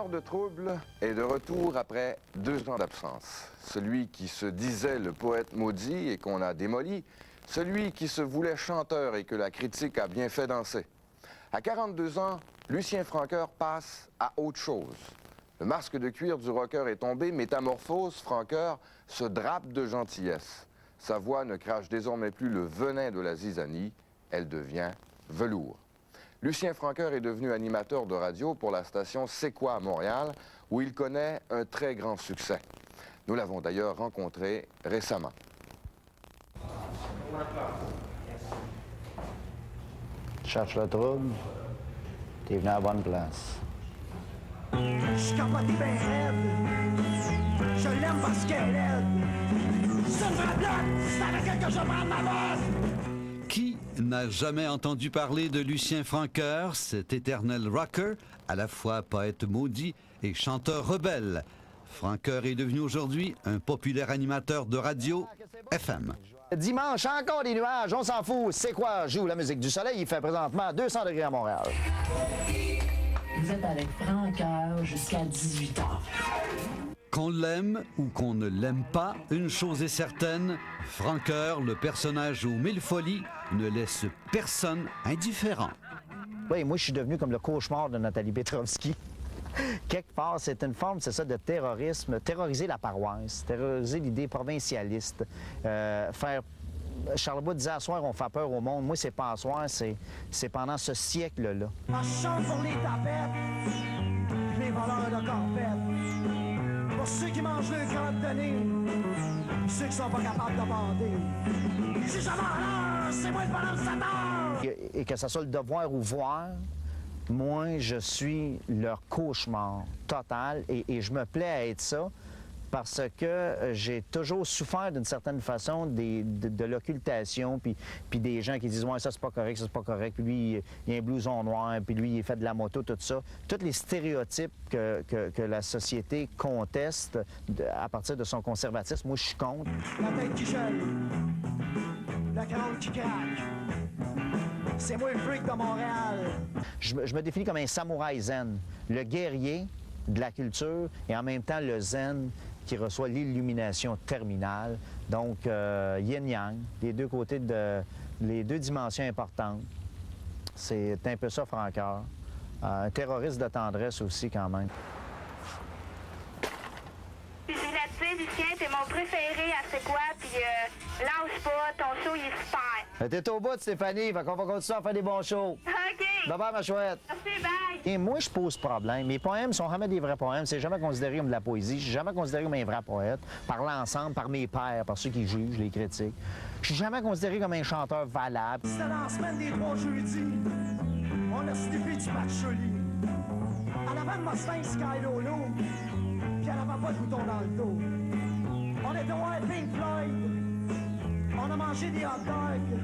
chanteur de trouble est de retour après 2 ans d'absence. Celui qui se disait le poète maudit et qu'on a démoli, celui qui se voulait chanteur et que la critique a bien fait danser. À 42 ans, Lucien Francoeur passe à autre chose. Le masque de cuir du rocker est tombé, métamorphose, Francoeur se drape de gentillesse. Sa voix ne crache désormais plus le venin de la zizanie, elle devient velours. Lucien Francoeur est devenu animateur de radio pour la station C'est quoi à Montréal, où il connaît un très grand succès. Nous l'avons d'ailleurs rencontré récemment. Cherche le trouble, t'es venu à la bonne place. Je capoté ben raide. Je l'aime parce qu'elle aide. C'est une vraie blotte, c'est avec elle que je prends ma bosse. Qui n'a jamais entendu parler de Lucien Francoeur, cet éternel rocker, à la fois poète maudit et chanteur rebelle? Francoeur est devenu aujourd'hui un populaire animateur de radio FM. Dimanche, encore des nuages, on s'en fout. C'est quoi? Joue la musique du soleil, il fait présentement 200 degrés à Montréal. Vous êtes avec Francoeur jusqu'à 18h. Qu'on l'aime ou qu'on ne l'aime pas, une chose est certaine, Francoeur, le personnage aux 1000 folies, ne laisse personne indifférent. Oui, moi, je suis devenu comme le cauchemar de Nathalie Petrovski. Quelque part, c'est une forme, c'est ça, de terrorisme, terroriser la paroisse, terroriser l'idée provincialiste, faire... Charlebois disait, à soir, on fait peur au monde. Moi, c'est pas à soir, c'est pendant ce siècle-là. Je chante pour les tapettes, les voleurs de corvettes. Pour ceux qui mangent le crotte de nez, ceux qui sont pas capables de bander. Si jamais alors, c'est moi le bonhomme Satan! Et que ça soit le devoir ou voir, moi, je suis leur cauchemar total et je me plais à être ça parce que j'ai toujours souffert d'une certaine façon de l'occultation, puis des gens qui disent « Ouais, ça c'est pas correct, ça c'est pas correct », puis lui, il a un blouson noir, puis lui, il fait de la moto, tout ça. Tous les stéréotypes que la société conteste à partir de son conservatisme, moi, je suis contre. La tête qui gèle, la crâne qui craque. C'est moi le freak de Montréal. Je me définis comme un samouraï zen, le guerrier de la culture et en même temps le zen qui reçoit l'illumination terminale. Donc, yin-yang, les deux côtés les deux dimensions importantes. C'est un peu ça, Francoeur. Un terroriste de tendresse aussi, quand même. Puis je voulais te dire, Lucien, t'es mon préféré à C'est quoi, puis lâche pas, ton show, il est super. T'es au bout, Stéphanie, fait qu'on va continuer à faire des bons shows. OK. Bye-bye, ma chouette. Merci, bye. Et moi, je pose problème. Mes poèmes sont jamais des vrais poèmes. C'est jamais considéré comme de la poésie. Je suis jamais considéré comme un vrai poète. Par l'ensemble, par mes pairs, par ceux qui jugent, les critiques. Je suis jamais considéré comme un chanteur valable. C'était dans la semaine des 3 jeudis. On a sniffé du patchouli. À l'avant de Mustang Sky Lolo, puis elle avait pas de bouton dans le dos. On était voir Pink Floyd. On a mangé des hot dogs.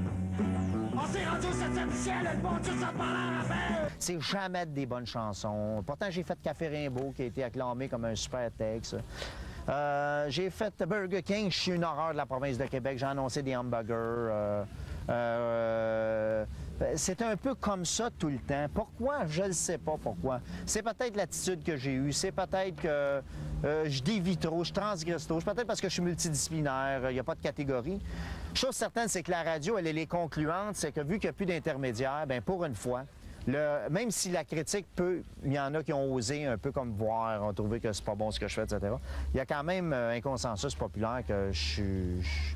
On s'est rendu au 7e ciel, le bon Dieu, ça te parle à la belle. C'est jamais des bonnes chansons. Pourtant, j'ai fait Café Rimbaud, qui a été acclamé comme un super texte. J'ai fait Burger King, je suis une horreur de la province de Québec. J'ai annoncé des hamburgers. C'est un peu comme ça tout le temps. Pourquoi? Je ne sais pas pourquoi. C'est peut-être l'attitude que j'ai eue. C'est peut-être que je dévie trop, je transgresse trop. C'est peut-être parce que je suis multidisciplinaire, il n'y a pas de catégorie. Chose certaine, c'est que la radio, elle est concluante. C'est que vu qu'il n'y a plus d'intermédiaires, bien, pour une fois, même si la critique peut, il y en a qui ont osé un peu comme voir, ont trouvé que c'est pas bon ce que je fais, etc. Il y a quand même un consensus populaire que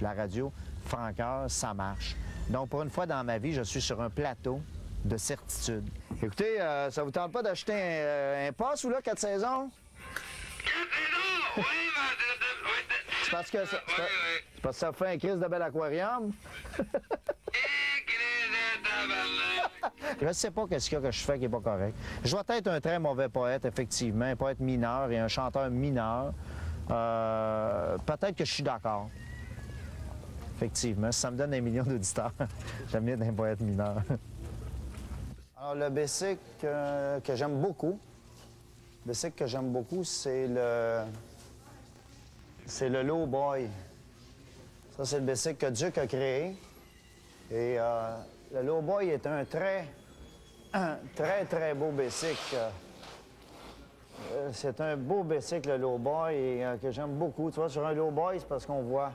la radio, Francoeur, ça marche. Donc, pour une fois dans ma vie, je suis sur un plateau de certitude. Écoutez, ça vous tente pas d'acheter un pass ou là, 4 saisons? 4 saisons? Oui, C'est parce que ça, c'est parce que ça fait un crise de bel aquarium. Je sais pas qu'est-ce que je fais qui est pas correct. Je dois être un très mauvais poète, effectivement, un poète mineur et un chanteur mineur. Peut-être que je suis d'accord. Effectivement, si ça me donne 1 million d'auditeurs, j'aime mieux d'un poète mineur. Alors, le basic que j'aime beaucoup, c'est le Low Boy. Ça, c'est le basic que Duke a créé. Et le Low Boy est un très beau basic. c'est un beau bicycle, le Lowboy, et que j'aime beaucoup. Tu vois, sur un Lowboy, c'est parce qu'on voit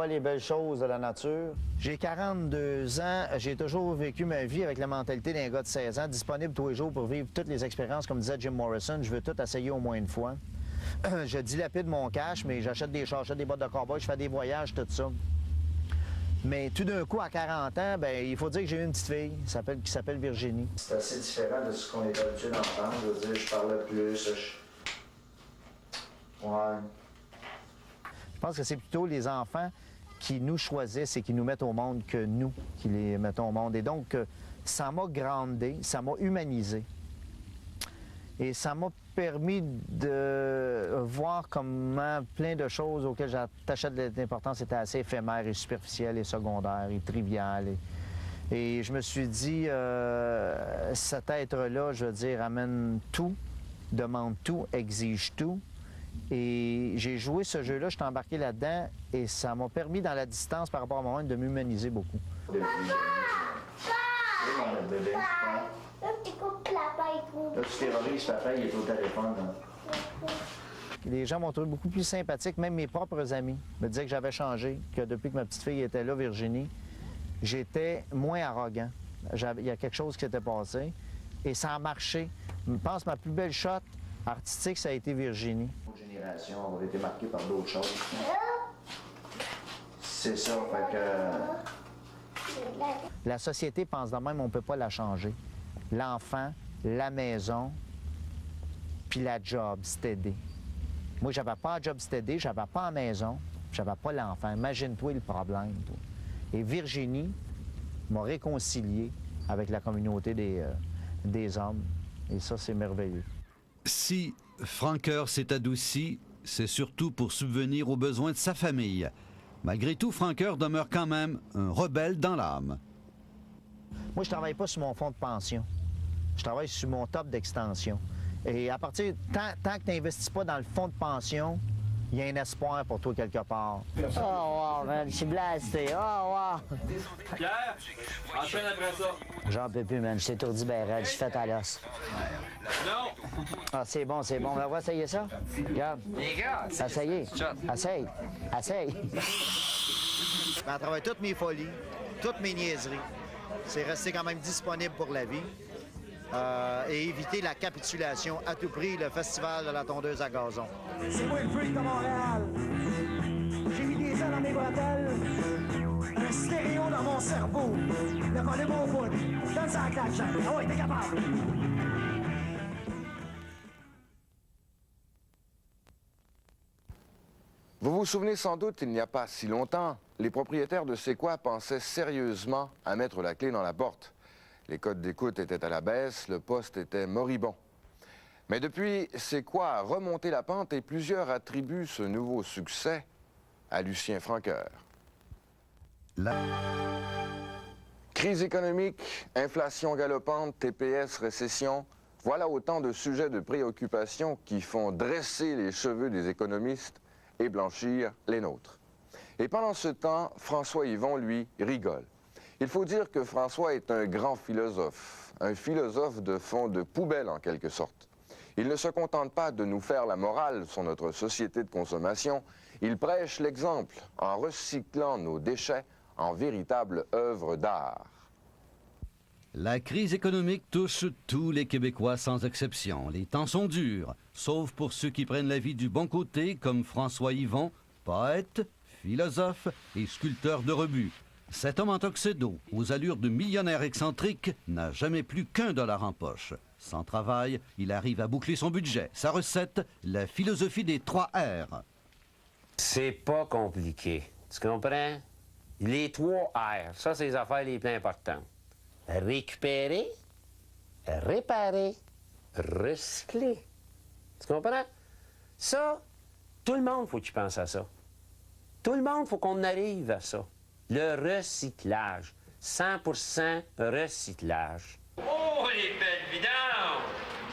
les belles choses de la nature. J'ai 42 ans. J'ai toujours vécu ma vie avec la mentalité d'un gars de 16 ans, disponible tous les jours pour vivre toutes les expériences. Comme disait Jim Morrison, je veux tout essayer au moins une fois. Je dilapide mon cash, mais j'achète des chars, j'achète des bottes de cowboy, je fais des voyages, tout ça. Mais tout d'un coup, à 40 ans, bien, il faut dire que j'ai eu une petite fille qui s'appelle Virginie. C'est assez différent de ce qu'on est habitué d'entendre. Je veux dire, je parle plus, Ouais. Je pense que c'est plutôt les enfants qui nous choisissent et qui nous mettent au monde que nous qui les mettons au monde. Et donc, ça m'a grandé, ça m'a humanisé. Et ça m'a permis de voir comment plein de choses auxquelles j'attachais de l'importance étaient assez éphémères et superficielles et secondaires et triviales. Et je me suis dit, cet être-là, je veux dire, amène tout, demande tout, exige tout. Et j'ai joué ce jeu-là, je suis embarqué là-dedans et ça m'a permis, dans la distance par rapport à moi-même, de m'humaniser beaucoup. Là, tu terrorises, papa, il est au téléphone. Les gens m'ont trouvé beaucoup plus sympathique, même mes propres amis me disaient que j'avais changé, que depuis que ma petite fille était là, Virginie, j'étais moins arrogant. Il y a quelque chose qui s'était passé et ça a marché. Je pense que ma plus belle shot artistique, ça a été Virginie. Notre génération, on a été marqué par d'autres choses. C'est ça, fait que... La société pense de même, on ne peut pas la changer. L'enfant, la maison, puis la job, steady. Moi, j'avais pas un job steady, j'avais pas la maison, j'avais pas l'enfant. Imagine-toi le problème, toi. Et Virginie m'a réconcilié avec la communauté des hommes. Et ça, c'est merveilleux. Si Francoeur s'est adouci, c'est surtout pour subvenir aux besoins de sa famille. Malgré tout, Francoeur demeure quand même un rebelle dans l'âme. Moi, je travaille pas sur mon fonds de pension. Je travaille sur mon top d'extension. Et à partir, tant que tu n'investis pas dans le fonds de pension, il y a un espoir pour toi quelque part. Oh, wow, man, je suis blasté. Oh, wow. Pierre, enchaîne après ça. J'en peux plus, man. Je suis étourdi, ben raide. Je suis fait à l'os. Non! Ah, c'est bon, c'est bon. On va essayer ça? Regarde. Les gars! Essayez. Essaye. Essaye. À travers toutes mes folies, toutes mes niaiseries, c'est resté quand même disponible pour la vie. Et éviter la capitulation à tout prix, le festival de la tondeuse à gazon. C'est moi le freak de Montréal. J'ai mis des ailes dans mes bretelles, un stéréo dans mon cerveau. Le volet mon bout. Donne ça à la claque, Jean. Ah ouais, t'es capable. Vous vous souvenez sans doute, il n'y a pas si longtemps, les propriétaires de C'est quoi pensaient sérieusement à mettre la clé dans la porte. Les codes d'écoute étaient à la baisse, le poste était moribond. Mais depuis, C'est quoi a remonté la pente et plusieurs attribuent ce nouveau succès à Lucien Francoeur. Crise économique, inflation galopante, TPS, récession, voilà autant de sujets de préoccupation qui font dresser les cheveux des économistes et blanchir les nôtres. Et pendant ce temps, François Yvon, lui, rigole. Il faut dire que François est un grand philosophe, un philosophe de fond de poubelle en quelque sorte. Il ne se contente pas de nous faire la morale sur notre société de consommation, il prêche l'exemple en recyclant nos déchets en véritables œuvres d'art. La crise économique touche tous les Québécois sans exception. Les temps sont durs, sauf pour ceux qui prennent la vie du bon côté, comme François Yvon, poète, philosophe et sculpteur de rebut. Cet homme en tuxedo, aux allures de millionnaire excentrique, n'a jamais plus qu'1 dollar en poche. Sans travail, il arrive à boucler son budget. Sa recette, la philosophie des 3 R. C'est pas compliqué. Tu comprends? Les 3 R, ça, c'est les affaires les plus importantes. Récupérer, réparer, recycler. Tu comprends? Ça, tout le monde faut qu'il pense à ça. Tout le monde faut qu'on arrive à ça. Le recyclage. 100% recyclage. Oh, les belles vidanges!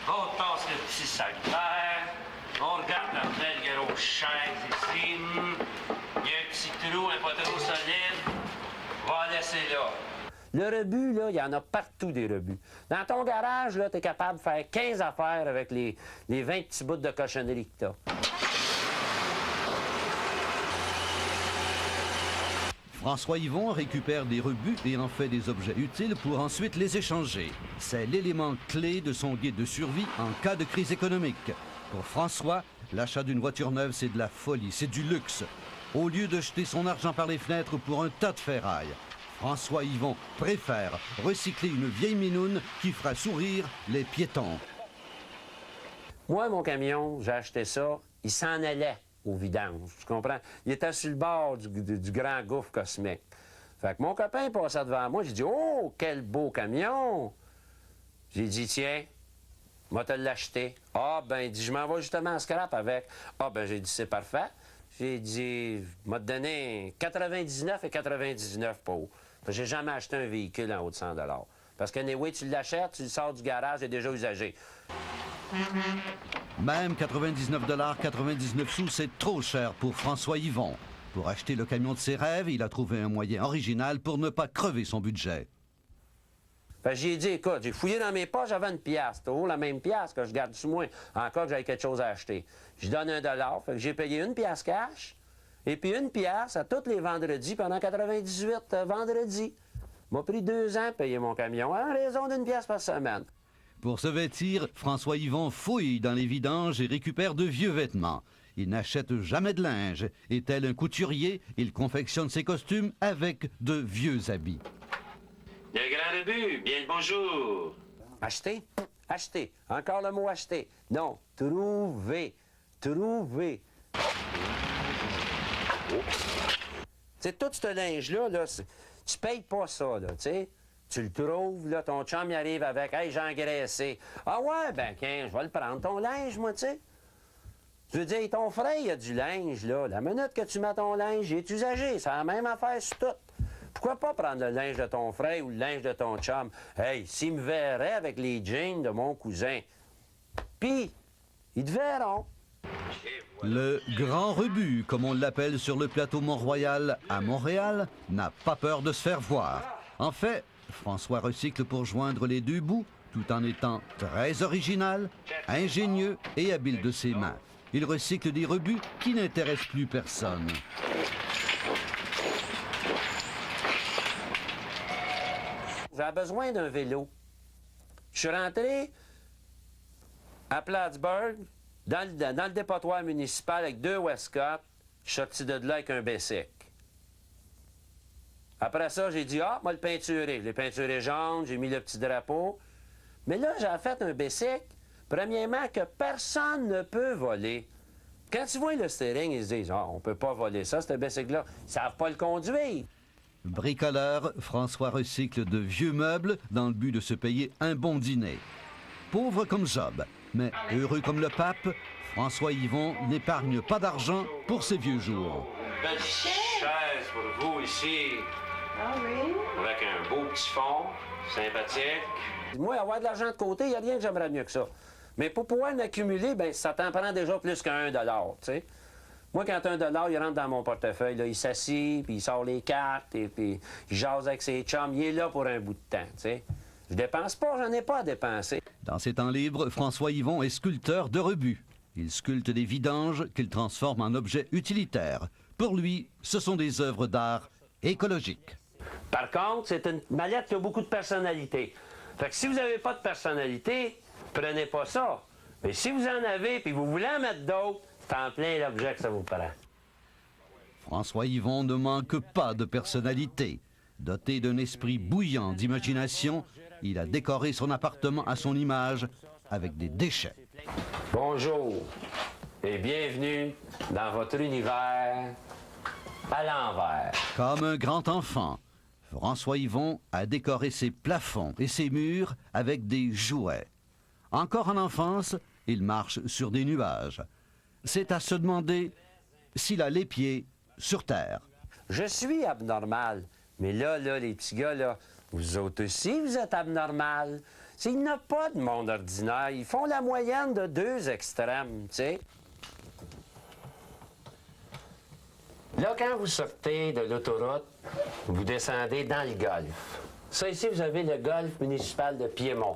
On passe le petit sac vert, on regarde la belle grosse chaise ici. Il y a un petit trou, un pas trop solide. On va laisser là. Le rebut, là, il y en a partout des rebuts. Dans ton garage, là, tu es capable de faire 15 affaires avec les 20 petits bouts de cochonnerie que tu as. François Yvon récupère des rebuts et en fait des objets utiles pour ensuite les échanger. C'est l'élément clé de son guide de survie en cas de crise économique. Pour François, l'achat d'une voiture neuve, c'est de la folie, c'est du luxe. Au lieu de jeter son argent par les fenêtres pour un tas de ferraille, François Yvon préfère recycler une vieille minoune qui fera sourire les piétons. Moi, mon camion, j'ai acheté ça, il s'en allait au vidange, tu comprends? Il était sur le bord du grand gouffre cosmique. Fait que mon copain passait devant moi, j'ai dit « Oh, quel beau camion! » J'ai dit « Tiens, moi te l'acheter. » Ah, ben, il dit « Je m'en vais justement en scrap avec. » Ah, ben, j'ai dit « C'est parfait. » J'ai dit « M'a donné 99 et 99 pour. » J'ai jamais acheté un véhicule en haut de 100 $. Parce que, anyway, tu l'achètes, tu le sors du garage, il est déjà usagé. Même 99,99 $, c'est trop cher pour François Yvon. Pour acheter le camion de ses rêves, il a trouvé un moyen original pour ne pas crever son budget. J'ai dit, écoute, j'ai fouillé dans mes poches, j'avais une pièce. C'est toujours la même pièce que je garde sous moi, en cas que j'avais quelque chose à acheter. Je donne $1, fait que j'ai payé une pièce cash, et puis une pièce à tous les vendredis pendant 98 vendredis. M'a pris 2 ans à payer mon camion, en raison d'une pièce par semaine. Pour se vêtir, François Yvon fouille dans les vidanges et récupère de vieux vêtements. Il n'achète jamais de linge, et tel un couturier, il confectionne ses costumes avec de vieux habits. Le grand rebut, bien le bonjour. Acheter? Acheter. Encore le mot acheter. Non, trouver. Trouver. C'est tout ce linge-là, là, tu payes pas ça, là, tu sais. Tu le trouves, là, ton chum y arrive avec « Hey, j'ai engraissé. » Ah ouais, ben, tiens, je vais le prendre, ton linge, moi, tu sais. Je veux dire, ton frère, il a du linge, là. La minute que tu mets ton linge, il est usagé. C'est la même affaire sur tout. Pourquoi pas prendre le linge de ton frère ou le linge de ton chum? Hey, s'il me verrait avec les jeans de mon cousin, puis, ils te verront. Le grand rebut, comme on l'appelle sur le plateau Mont-Royal à Montréal, n'a pas peur de se faire voir. En fait, François recycle pour joindre les deux bouts, tout en étant très original, ingénieux et habile de ses mains. Il recycle des rebuts qui n'intéressent plus personne. J'avais besoin d'un vélo. Je suis rentré à Plattsburgh, dans le dépotoir municipal avec 2 Westcott. Je suis sorti de là avec un Bessic. Après ça, j'ai dit, moi le peinturer. Je l'ai peinturé jaune, j'ai mis le petit drapeau. Mais là, j'ai fait un Bessic, premièrement, que personne ne peut voler. Quand tu vois le steering, ils se disent, on peut pas voler ça, ce Bessic-là. Ils savent pas le conduire. Bricoleur, François recycle de vieux meubles dans le but de se payer un bon dîner. Pauvre comme Job, mais heureux comme le pape, François Yvon n'épargne pas d'argent pour ses vieux jours. Belle chaise pour vous ici. Ah oui? Avec un beau petit fond, sympathique. Moi, avoir de l'argent de côté, il n'y a rien que j'aimerais mieux que ça. Mais pour pouvoir l'accumuler, ben ça t'en prend déjà plus qu'un $, tu sais. Moi, quand $1, il rentre dans mon portefeuille, là, il s'assit, puis il sort les cartes, et puis il jase avec ses chums. Il est là pour un bout de temps, tu sais. Je dépense pas, j'en ai pas à dépenser. Dans ses temps libres, François Yvon est sculpteur de rebuts. Il sculpte des vidanges qu'il transforme en objets utilitaires. Pour lui, ce sont des œuvres d'art écologiques. Par contre, c'est une mallette qui a beaucoup de personnalité. Fait que si vous n'avez pas de personnalité, prenez pas ça. Mais si vous en avez, puis vous voulez en mettre d'autres, c'est en plein l'objet que ça vous prend. François Yvon ne manque pas de personnalité. Doté d'un esprit bouillant d'imagination, il a décoré son appartement à son image avec des déchets. Bonjour et bienvenue dans votre univers à l'envers. Comme un grand enfant, François Yvon a décoré ses plafonds et ses murs avec des jouets. Encore en enfance, il marche sur des nuages. C'est à se demander s'il a les pieds sur terre. Je suis abnormal, mais là, les petits gars, là, vous autres aussi, vous êtes abnormal. Il n'y a pas de monde ordinaire. Ils font la moyenne de 2 extrêmes, tu sais. Là, quand vous sortez de l'autoroute, vous descendez dans le golfe. Ça, ici, vous avez le golfe municipal de Piémont.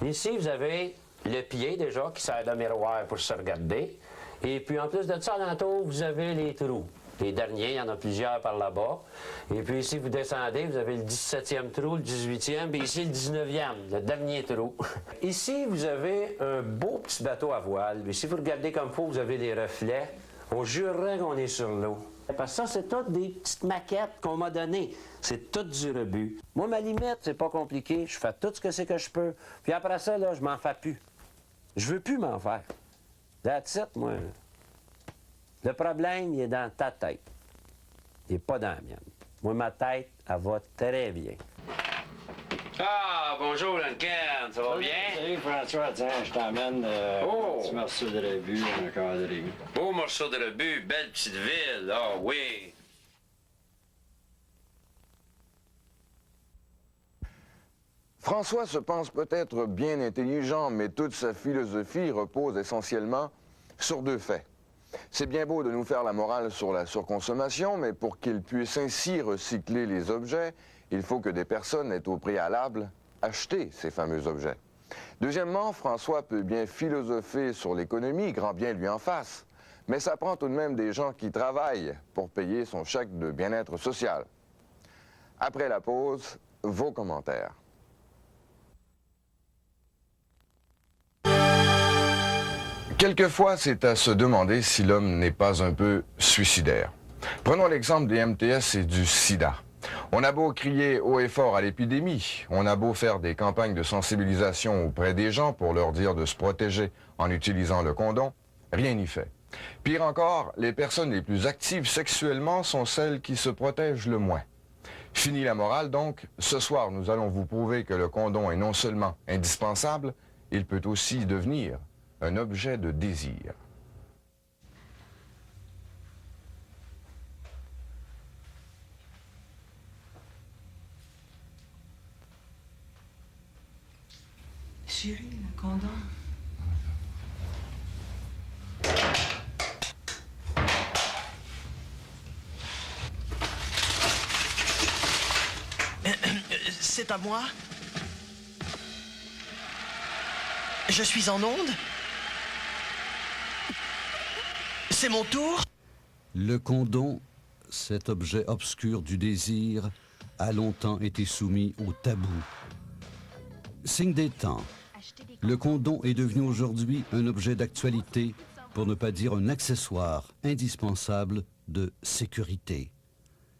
Ici, vous avez le pied, déjà, qui sert de miroir pour se regarder. Et puis, en plus de ça, alentour, vous avez les trous. Les derniers, il y en a plusieurs par là-bas. Et puis ici, vous descendez, vous avez le 17e trou, le 18e, puis ici, le 19e, le dernier trou. Ici, vous avez un beau petit bateau à voile. Et si vous regardez comme il faut, vous avez des reflets. On jurerait qu'on est sur l'eau. Parce que ça, c'est toutes des petites maquettes qu'on m'a données. C'est tout du rebut. Moi, ma limite, c'est pas compliqué. Je fais tout ce que c'est que je peux. Puis après ça, là, je m'en fais plus. Je veux plus m'en faire. That's it, moi. Le problème, il est dans ta tête. Il n'est pas dans la mienne. Moi, ma tête, elle va très bien. Ah, bonjour, Duncan. Ça va bien? Salut, François. Tiens, je t'emmène un petit morceau de rebut, un quadrille. Beau morceau de rebut, belle petite ville. Ah oui. François se pense peut-être bien intelligent, mais toute sa philosophie repose essentiellement sur deux faits. C'est bien beau de nous faire la morale sur la surconsommation, mais pour qu'il puisse ainsi recycler les objets, il faut que des personnes aient au préalable acheté ces fameux objets. Deuxièmement, François peut bien philosopher sur l'économie, grand bien lui en fasse, mais ça prend tout de même des gens qui travaillent pour payer son chèque de bien-être social. Après la pause, vos commentaires. Quelquefois, c'est à se demander si l'homme n'est pas un peu suicidaire. Prenons l'exemple des MTS et du sida. On a beau crier haut et fort à l'épidémie, on a beau faire des campagnes de sensibilisation auprès des gens pour leur dire de se protéger en utilisant le condom, rien n'y fait. Pire encore, les personnes les plus actives sexuellement sont celles qui se protègent le moins. Fini la morale donc, ce soir nous allons vous prouver que le condom est non seulement indispensable, il peut aussi devenir un objet de désir. Chérie, le condom. C'est à moi? Je suis en onde? C'est mon tour? Le condom, cet objet obscur du désir, a longtemps été soumis au tabou. Signe des temps, le condom est devenu aujourd'hui un objet d'actualité, pour ne pas dire un accessoire indispensable de sécurité.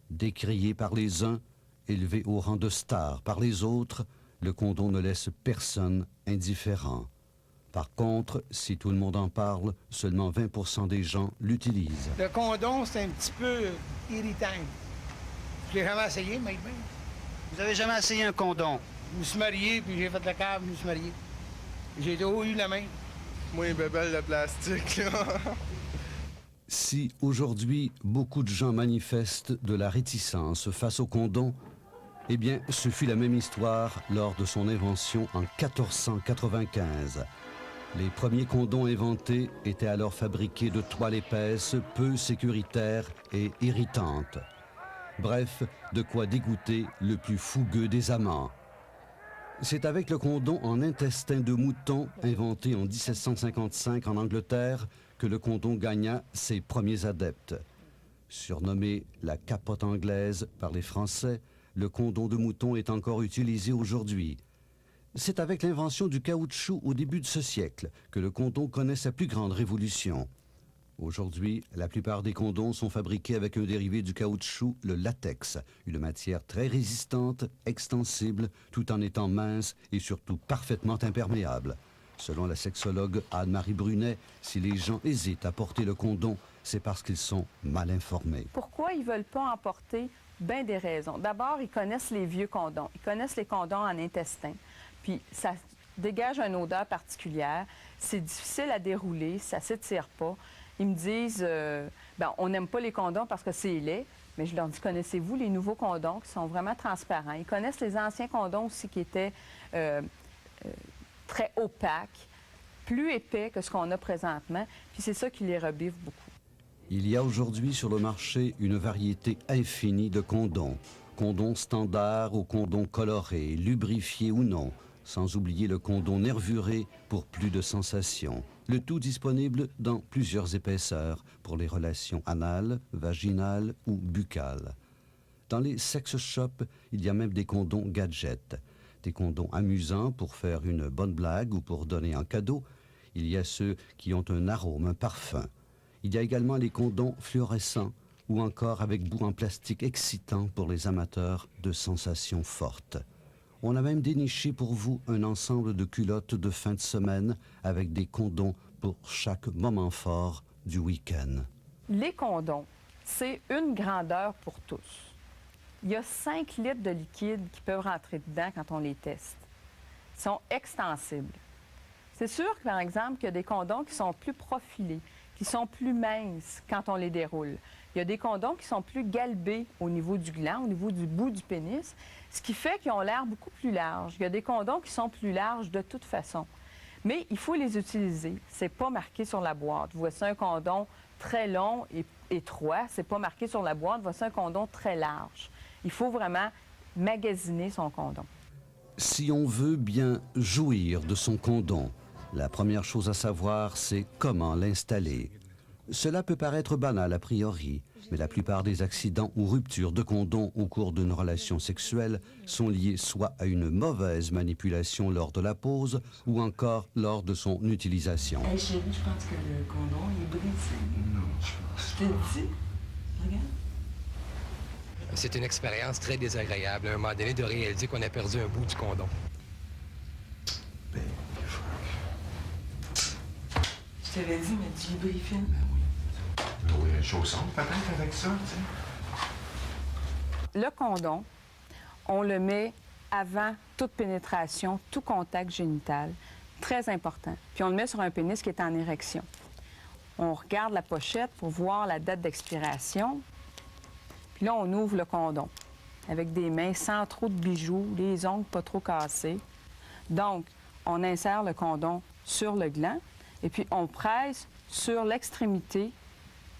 Décrié par les uns, élevé au rang de star par les autres, le condom ne laisse personne indifférent. Par contre, si tout le monde en parle, seulement 20% des gens l'utilisent. Le condom, c'est un petit peu irritant. Je l'ai jamais essayé, mais bien. Vous avez jamais essayé un condom? Je me suis marié, puis j'ai fait la cave, je me suis marié. J'ai toujours eu la main. Moi, une bébelle de plastique, là. Si aujourd'hui, beaucoup de gens manifestent de la réticence face au condom, eh bien, ce fut la même histoire lors de son invention en 1495. Les premiers condoms inventés étaient alors fabriqués de toile épaisse, peu sécuritaire et irritante. Bref, de quoi dégoûter le plus fougueux des amants. C'est avec le condom en intestin de mouton, inventé en 1755 en Angleterre, que le condom gagna ses premiers adeptes. Surnommé la capote anglaise par les Français, le condom de mouton est encore utilisé aujourd'hui. C'est avec l'invention du caoutchouc au début de ce siècle que le condom connaît sa plus grande révolution. Aujourd'hui, la plupart des condoms sont fabriqués avec un dérivé du caoutchouc, le latex, une matière très résistante, extensible, tout en étant mince et surtout parfaitement imperméable. Selon la sexologue Anne-Marie Brunet, si les gens hésitent à porter le condom, c'est parce qu'ils sont mal informés. Pourquoi ils ne veulent pas en porter? Bien des raisons. D'abord, ils connaissent les vieux condoms. Ils connaissent les condoms en intestin. Puis ça dégage une odeur particulière. C'est difficile à dérouler, ça ne s'étire pas. Ils me disent, on n'aime pas les condoms parce que c'est laid. Mais je leur dis, connaissez-vous les nouveaux condoms qui sont vraiment transparents? Ils connaissent les anciens condoms aussi qui étaient très opaques, plus épais que ce qu'on a présentement. Puis c'est ça qui les rebiffe beaucoup. Il y a aujourd'hui sur le marché une variété infinie de condoms. condom standard au condom coloré, lubrifié ou non, sans oublier le condom nervuré pour plus de sensations. Le tout disponible dans plusieurs épaisseurs pour les relations anales, vaginales ou buccales. Dans les sex shops, il y a même des condoms gadgets. Des condoms amusants pour faire une bonne blague ou pour donner un cadeau. Il y a ceux qui ont un arôme, un parfum. Il y a également les condoms fluorescents ou encore avec bout en plastique excitant pour les amateurs de sensations fortes. On a même déniché pour vous un ensemble de culottes de fin de semaine avec des condoms pour chaque moment fort du week-end. Les condoms, c'est une grandeur pour tous. Il y a 5 litres de liquide qui peuvent rentrer dedans quand on les teste. Ils sont extensibles. C'est sûr, par exemple, qu'il y a des condoms qui sont plus profilés, qui sont plus minces quand on les déroule. Il y a des condoms qui sont plus galbés au niveau du gland, au niveau du bout du pénis, ce qui fait qu'ils ont l'air beaucoup plus larges. Il y a des condoms qui sont plus larges de toute façon. Mais il faut les utiliser. C'est pas marqué sur la boîte. Voici un condom très long et étroit. C'est pas marqué sur la boîte. Voici un condom très large. Il faut vraiment magasiner son condom. Si on veut bien jouir de son condom, la première chose à savoir, c'est comment l'installer. Cela peut paraître banal a priori, mais la plupart des accidents ou ruptures de condom au cours d'une relation sexuelle sont liés soit à une mauvaise manipulation lors de la pose ou encore lors de son utilisation. Hey chérie, je pense que le condom est brisé. Non, je pense pas. Je te dis. Regarde. C'est une expérience très désagréable, à un moment donné, de réaliser qu'on a perdu un bout du condom. Je t'avais dit, mais du lubrifiant. Oui, chaussons, peut-être avec ça, tu sais. Le condom, on le met avant toute pénétration, tout contact génital. Très important. Puis on le met sur un pénis qui est en érection. On regarde la pochette pour voir la date d'expiration. Puis là, on ouvre le condom avec des mains sans trop de bijoux, les ongles pas trop cassés. Donc, on insère le condom sur le gland et puis on presse sur l'extrémité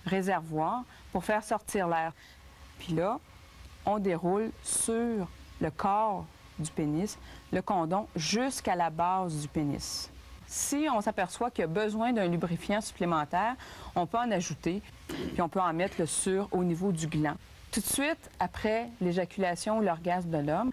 réservoir pour faire sortir l'air. Puis là, on déroule sur le corps du pénis le condom jusqu'à la base du pénis. Si on s'aperçoit qu'il y a besoin d'un lubrifiant supplémentaire, on peut en ajouter, puis on peut en mettre au niveau du gland. Tout de suite après l'éjaculation ou l'orgasme de l'homme,